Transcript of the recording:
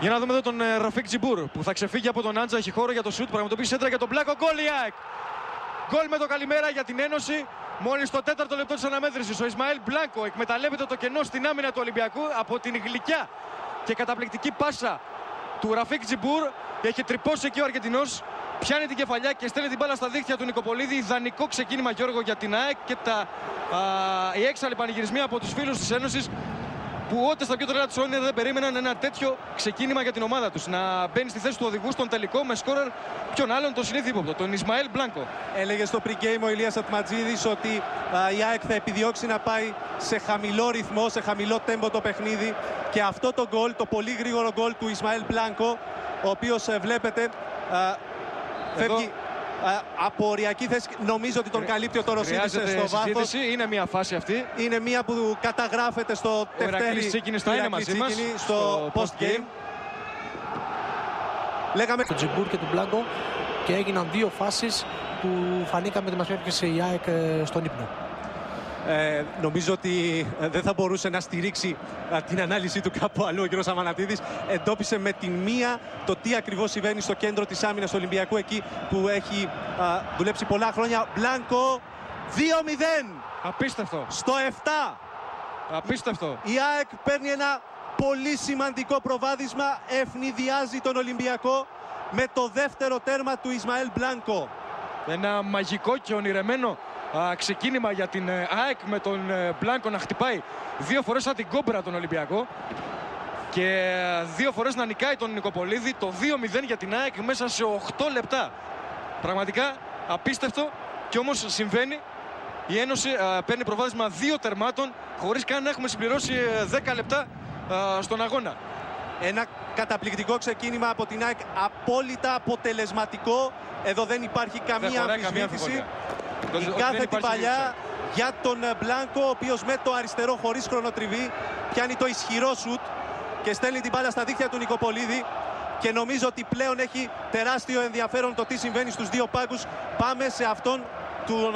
Για να δούμε εδώ τον Ραφίκ Τζιμπούρ που θα ξεφύγει από τον Άντζα. Έχει χώρο για το σουτ. Πραγματοποιεί σέντρα για τον Μπλάνκο. Γκολ η ΑΕΚ. Γκολ με το καλημέρα για την Ένωση. Μόλις το 4ο λεπτό της αναμέτρησης. Ο Ισμαήλ Μπλάνκο εκμεταλλεύεται το κενό στην άμυνα του Ολυμπιακού από την γλυκιά και καταπληκτική πάσα του Ραφίκ Τζιμπούρ. Έχει τρυπώσει εκεί ο Αργεντινός. Πιάνει την κεφαλιά και στέλνει την μπάλα στα δίχτυα του Νικοπολίδη. Ιδανικό ξεκίνημα, Γιώργο, για την ΑΕΚ και οι έξαλλοι πανηγυρισμοί από τους φίλους της Ένωσης, που ούτε στα πιο τρελά τους όνειρα δεν περίμεναν ένα τέτοιο ξεκίνημα για την ομάδα τους. Να μπαίνει στη θέση του οδηγού στον τελικό με σκόρερ ποιον άλλον, τον συνήθι ύποπτο, τον Ισμαήλ Μπλάνκο. Έλεγε στο pre-game ο Ηλίας Ατματζίδης ότι η ΑΕΚ θα επιδιώξει να πάει σε χαμηλό ρυθμό, σε χαμηλό τέμπο το παιχνίδι. Και αυτό το γκολ, το πολύ γρήγορο γκολ του Ισμαήλ Μπλάνκο, ο οποίος βλέπετε φεύγει από οριακή θέση. Νομίζω ότι τον καλύπτει ο Τωροσίδης στο βάθος. Είναι μια φάση αυτή. Είναι μια που καταγράφεται στο τευτέρι στο post-game. Λέγαμε τον Τζιμπούρ και τον Μπλάνκο και έγιναν δύο φάσεις που φανήκαμε ότι μας έπιασε η ΑΕΚ στον ύπνο. Νομίζω ότι δεν θα μπορούσε να στηρίξει την ανάλυση του κάπου αλλού ο κ. Αμανατίδης. Εντόπισε με την μία το τι ακριβώς συμβαίνει στο κέντρο της άμυνας του Ολυμπιακού, εκεί που έχει δουλέψει πολλά χρόνια. Μπλάνκο, 2-0. Απίστευτο. Στο 7. Απίστευτο. Η ΑΕΚ παίρνει ένα πολύ σημαντικό προβάδισμα. Ευνηδιάζει τον Ολυμπιακό με το δεύτερο τέρμα του Ισμαήλ Μπλάνκο. Ένα μαγικό και ονειρεμένο ξεκίνημα για την ΑΕΚ, με τον Μπλάνκο να χτυπάει δύο φορές σαν την κόμπρα τον Ολυμπιακό και δύο φορές να νικάει τον Νικοπολίδη. Το 2-0 για την ΑΕΚ μέσα σε 8 λεπτά. Πραγματικά απίστευτο, και όμως συμβαίνει. Η Ένωση παίρνει προβάδισμα 2 τερμάτων χωρίς καν να έχουμε συμπληρώσει 10 λεπτά στον αγώνα. Ένα καταπληκτικό ξεκίνημα από την ΑΕΚ, απόλυτα αποτελεσματικό. Εδώ δεν υπάρχει καμία αμφισβήτηση. Η κάθετη παλιά για τον Μπλάνκο, ο οποίος με το αριστερό χωρίς χρονοτριβή πιάνει το ισχυρό σουτ και στέλνει την μπάλα στα δίχτυα του Νικοπολίδη. Και νομίζω ότι πλέον έχει τεράστιο ενδιαφέρον το τι συμβαίνει στους δύο πάγκους. Πάμε σε αυτόν του